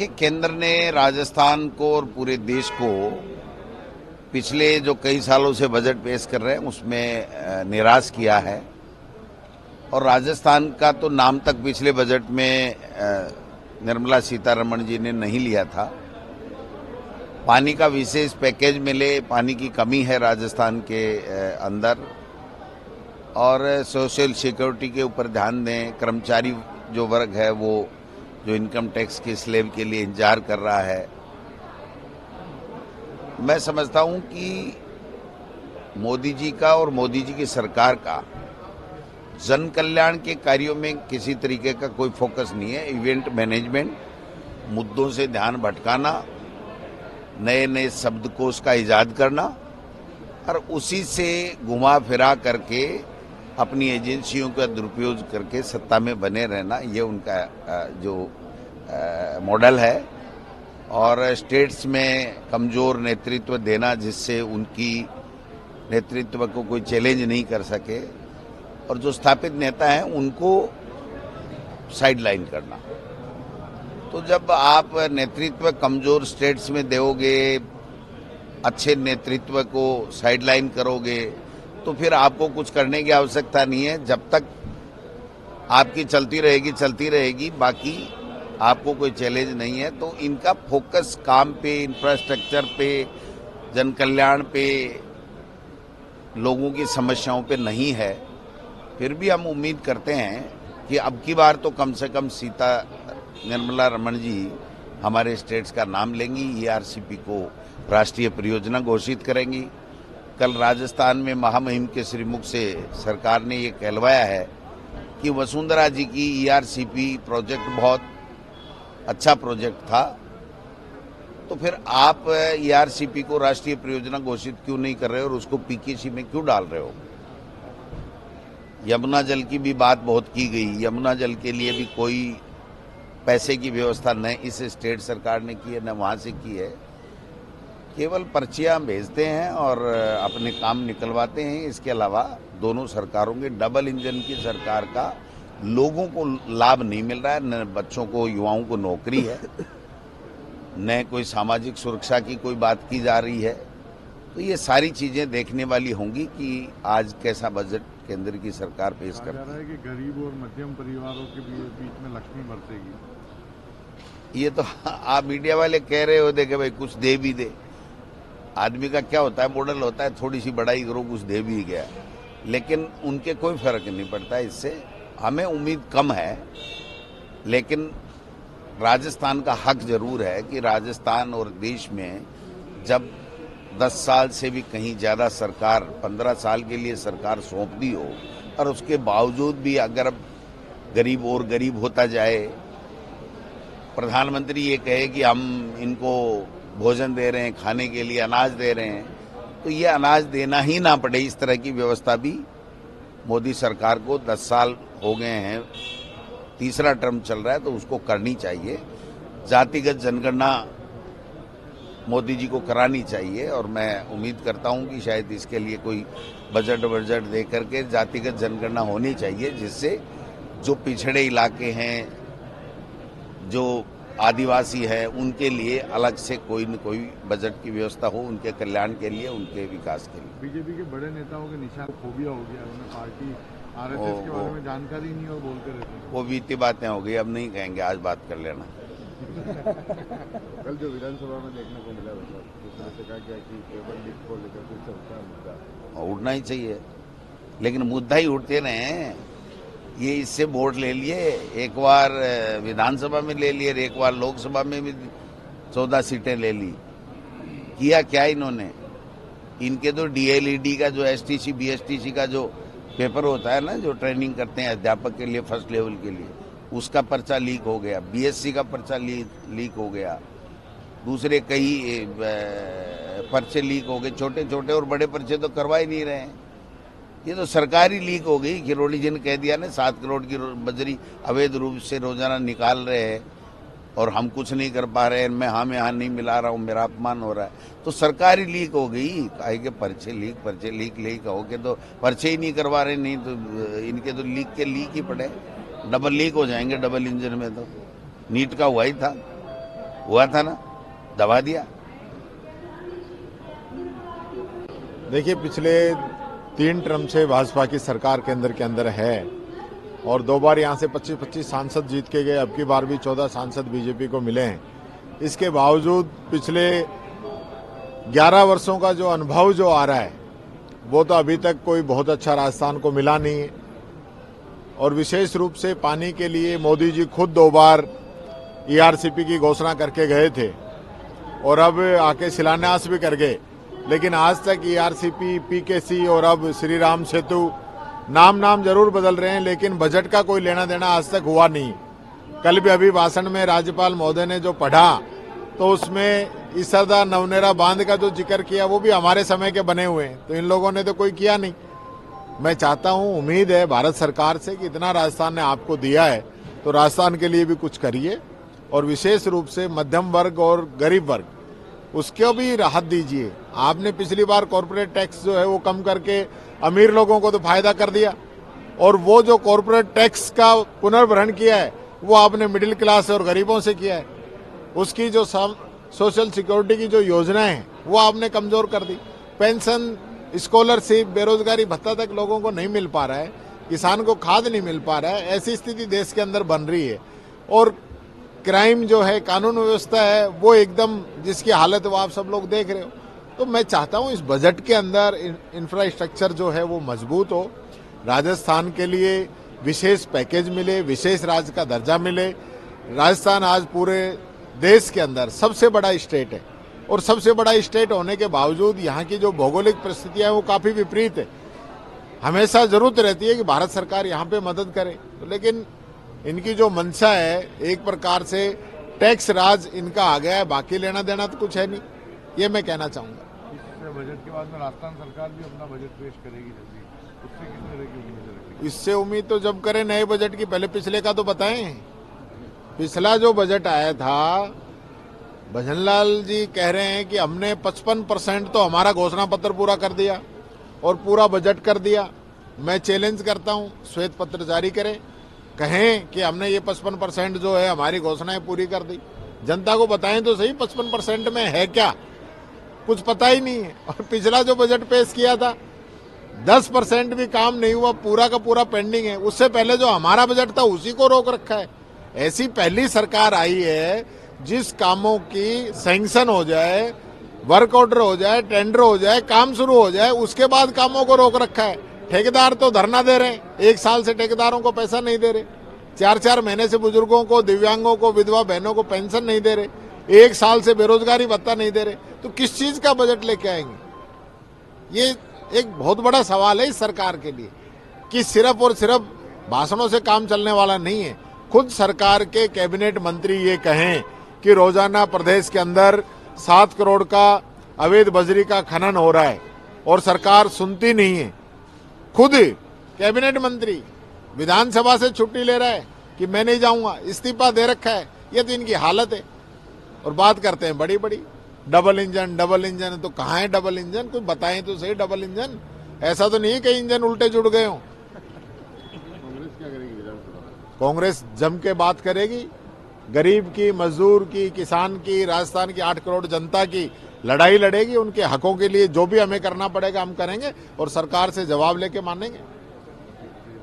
देखिए, केंद्र ने राजस्थान को और पूरे देश को पिछले जो कई सालों से बजट पेश कर रहे हैं उसमें निराश किया है। और राजस्थान का तो नाम तक पिछले बजट में निर्मला सीतारमण जी ने नहीं लिया था। पानी का विशेष पैकेज मिले, पानी की कमी है राजस्थान के अंदर, और सोशल सिक्योरिटी के ऊपर ध्यान दें। कर्मचारी जो वर्ग है वो जो इनकम टैक्स के स्लैब के लिए इंतजार कर रहा है। मैं समझता हूं कि मोदी जी का और मोदी जी की सरकार का जन कल्याण के कार्यों में किसी तरीके का कोई फोकस नहीं है। इवेंट मैनेजमेंट, मुद्दों से ध्यान भटकाना, नए नए शब्दकोश का इजाद करना और उसी से घुमा फिरा करके अपनी एजेंसियों का दुरुपयोग करके सत्ता में बने रहना, ये उनका जो मॉडल है। और स्टेट्स में कमजोर नेतृत्व देना जिससे उनकी नेतृत्व को कोई चैलेंज नहीं कर सके, और जो स्थापित नेता हैं उनको साइडलाइन करना। तो जब आप नेतृत्व कमजोर स्टेट्स में दोगे, अच्छे नेतृत्व को साइडलाइन करोगे, तो फिर आपको कुछ करने की आवश्यकता नहीं है। जब तक आपकी चलती रहेगी, बाकी आपको कोई चैलेंज नहीं है। तो इनका फोकस काम पे, इंफ्रास्ट्रक्चर पे, जन कल्याण पे, लोगों की समस्याओं पे नहीं है। फिर भी हम उम्मीद करते हैं कि अब की बार तो कम से कम निर्मला रमण जी हमारे स्टेट्स का नाम लेंगी, ईआरसीपी को राष्ट्रीय परियोजना घोषित करेंगी। कल राजस्थान में महामहिम के श्रीमुख से सरकार ने ये कहलवाया है कि वसुंधरा जी की ईआरसीपी प्रोजेक्ट बहुत अच्छा प्रोजेक्ट था, तो फिर आप ईआरसीपी को राष्ट्रीय परियोजना घोषित क्यों नहीं कर रहे हो और उसको पीकेसी में क्यों डाल रहे हो? यमुना जल की भी बात बहुत की गई। यमुना जल के लिए भी कोई पैसे की व्यवस्था न इस स्टेट सरकार ने की है, न वहाँ से की है। केवल पर्चियां भेजते हैं और अपने काम निकलवाते हैं। इसके अलावा दोनों सरकारों के डबल इंजन की सरकार का लोगों को लाभ नहीं मिल रहा है। न बच्चों को, युवाओं को नौकरी है, न कोई सामाजिक सुरक्षा की कोई बात की जा रही है। तो ये सारी चीजें देखने वाली होंगी कि आज कैसा बजट केंद्र की सरकार पेश कर रही है। कि गरीब और मध्यम परिवारों के बीच में लक्ष्मी बरसेगी। ये तो आप मीडिया वाले कह रहे हो, देखे भाई कुछ दे भी दे। आदमी का क्या होता है, मॉडल होता है, थोड़ी सी बड़ाई करो, कुछ दे भी गया, लेकिन उनके कोई फर्क नहीं पड़ता इससे। हमें उम्मीद कम है, लेकिन राजस्थान का हक जरूर है कि राजस्थान और देश में जब 10 साल से भी कहीं ज्यादा सरकार, 15 साल के लिए सरकार सौंप दी हो, और उसके बावजूद भी अगर गरीब और गरीब होता जाए, प्रधानमंत्री ये कहे कि हम इनको भोजन दे रहे हैं, खाने के लिए अनाज दे रहे हैं, तो ये अनाज देना ही ना पड़े, इस तरह की व्यवस्था भी मोदी सरकार को 10 साल हो गए हैं, तीसरा टर्म चल रहा है, तो उसको करनी चाहिए। जातिगत जनगणना मोदी जी को करानी चाहिए, और मैं उम्मीद करता हूं कि शायद इसके लिए कोई बजट दे करके जातिगत जनगणना होनी चाहिए, जिससे जो पिछड़े इलाके हैं, जो आदिवासी है, उनके लिए अलग से कोई न कोई बजट की व्यवस्था हो, उनके कल्याण के लिए, उनके विकास के लिए। बीजेपी के बड़े नेताओं के निशान फोबिया हो गया, उन्हें पार्टी आरएसएस के बारे में जानकारी नहीं और बोलते रहते हैं। वो बीती बातें हो गई, अब नहीं कहेंगे, आज बात कर लेना। कल जो विधानसभा में देखने को मिला, दूसरे से कहा गया कि पेपर लीक को लेकर फिर से उठा मुद्दा। उठना ही चाहिए, लेकिन मुद्दा ही उठते रहे। ये इससे वोट ले लिए, एक बार विधानसभा में ले लिए, एक बार लोकसभा में भी 14 सीटें ले ली। किया क्या इन्होंने? इनके तो डीएलईडी का जो एसटीसी बीएसटीसी का जो पेपर होता है ना, जो ट्रेनिंग करते हैं अध्यापक के लिए फर्स्ट लेवल के लिए, उसका पर्चा लीक हो गया। बीएससी का पर्चा लीक हो गया। दूसरे कई पर्चे लीक हो गए, छोटे छोटे और बड़े पर्चे तो करवा ही नहीं रहे हैं। ये तो सरकारी लीक हो गई। किरोड़ी जी ने कह दिया ना, 7 करोड़ की बजरी अवैध रूप से रोजाना निकाल रहे हैं और हम कुछ नहीं कर पा रहे हैं, मैं यहाँ नहीं मिला रहा हूँ, मेरा अपमान हो रहा है। तो सरकारी लीक हो गई। काहे के पर्चे लीक हो के तो पर्चे ही नहीं करवा रहे, नहीं तो इनके तो लीक ही पड़े। डबल लीक हो जाएंगे डबल इंजन में। तो नीट का हुआ ही था। हुआ था ना, दबा दिया। देखिए, पिछले 3 टर्म से भाजपा की सरकार केंद्र के अंदर है और 2 बार यहाँ से 25-25 सांसद जीत के गए। अब की बार भी 14 सांसद बीजेपी को मिले हैं। इसके बावजूद पिछले 11 वर्षों का जो अनुभव जो आ रहा है वो तो अभी तक कोई बहुत अच्छा राजस्थान को मिला नहीं है। और विशेष रूप से पानी के लिए मोदी जी खुद 2 बार ईआरसीपी की घोषणा करके गए थे और अब आके शिलान्यास भी कर गए, लेकिन आज तक ईआरसीपी, पीकेसी और अब श्री राम सेतु नाम जरूर बदल रहे हैं, लेकिन बजट का कोई लेना देना आज तक हुआ नहीं। कल भी अभी भाषण में राज्यपाल महोदय ने जो पढ़ा तो उसमें इसरदा नवनेरा बांध का जो जिक्र किया वो भी हमारे समय के बने हुए हैं, तो इन लोगों ने तो कोई किया नहीं। मैं चाहता हूं, उम्मीद है भारत सरकार से कि इतना राजस्थान ने आपको दिया है तो राजस्थान के लिए भी कुछ करिए और विशेष रूप से मध्यम वर्ग और गरीब वर्ग उसको भी राहत दीजिए। आपने पिछली बार कॉर्पोरेट टैक्स जो है वो कम करके अमीर लोगों को तो फायदा कर दिया और वो जो कॉर्पोरेट टैक्स का पुनर्भरण किया है वो आपने मिडिल क्लास और गरीबों से किया है। उसकी जो सोशल सिक्योरिटी की जो योजनाएं हैं वो आपने कमजोर कर दी। पेंशन, स्कॉलरशिप, बेरोजगारी भत्ता तक लोगों को नहीं मिल पा रहा है, किसान को खाद नहीं मिल पा रहा है। ऐसी स्थिति देश के अंदर बन रही है और क्राइम जो है, कानून व्यवस्था है वो एकदम जिसकी हालत वो आप सब लोग देख रहे हो। तो मैं चाहता हूं इस बजट के अंदर इंफ्रास्ट्रक्चर जो है वो मजबूत हो, राजस्थान के लिए विशेष पैकेज मिले, विशेष राज्य का दर्जा मिले। राजस्थान आज पूरे देश के अंदर सबसे बड़ा स्टेट है और सबसे बड़ा स्टेट होने के बावजूद यहाँ की जो भौगोलिक परिस्थितियां हैं वो काफी विपरीत है। हमेशा जरूरत रहती है कि भारत सरकार यहाँ पे मदद करे, लेकिन इनकी जो मंशा है एक प्रकार से टैक्स राज इनका आ गया है, बाकी लेना देना तो कुछ है नहीं, ये मैं कहना चाहूंगा। इससे बजट के बाद में राजस्थान सरकार भी अपना बजट पेश करेगी जल्दी, उससे किस तरह की उम्मीद रखेगी? इससे उम्मीद तो जब करें नए बजट की, पहले पिछले का तो बताएं। पिछला जो बजट आया था, भजनलाल जी कह रहे हैं कि हमने 55% तो हमारा घोषणा पत्र पूरा कर दिया और पूरा बजट कर दिया। मैं चैलेंज करता हूं, श्वेत पत्र जारी करें, कहें कि हमने ये 55% जो है हमारी घोषणाएं पूरी कर दी। जनता को बताएं तो सही 55% में है क्या, कुछ पता ही नहीं है। और पिछला जो बजट पेश किया था 10% भी काम नहीं हुआ, पूरा का पूरा पेंडिंग है। उससे पहले जो हमारा बजट था उसी को रोक रखा है। ऐसी पहली सरकार आई है जिस कामों की सैंक्शन हो जाए, वर्क ऑर्डर हो जाए, टेंडर हो जाए, काम शुरू हो जाए, उसके बाद कामों को रोक रखा है। ठेकेदार तो धरना दे रहे हैं, 1 साल से ठेकेदारों को पैसा नहीं दे रहे, 4-4 महीने से बुजुर्गों को, दिव्यांगों को, विधवा बहनों को पेंशन नहीं दे रहे, 1 साल से बेरोजगारी भत्ता नहीं दे रहे। तो किस चीज का बजट लेके आएंगे? ये एक बहुत बड़ा सवाल है इस सरकार के लिए कि सिर्फ और सिर्फ भाषणों से काम चलने वाला नहीं है। खुद सरकार के कैबिनेट मंत्री ये कहें कि रोजाना प्रदेश के अंदर 7 करोड़ का अवैध बजरी का खनन हो रहा है और सरकार सुनती नहीं है। खुद कैबिनेट मंत्री विधानसभा से छुट्टी ले रहा है कि मैं नहीं जाऊंगा, इस्तीफा दे रखा है। ये तो इनकी हालत है। और बात करते हैं बड़ी बड़ी डबल इंजन, तो कहाँ है डबल इंजन? कुछ बताएं तो सही। डबल इंजन ऐसा तो नहीं है कि इंजन उल्टे जुड़ गए हों। कांग्रेस क्या करेगी विधानसभा? कांग्रेस जम के बात करेगी, गरीब की, मजदूर की, किसान की, राजस्थान की 8 करोड़ जनता की लड़ाई लड़ेगी। उनके हकों के लिए जो भी हमें करना पड़ेगा हम करेंगे और सरकार से जवाब लेके मानेंगे।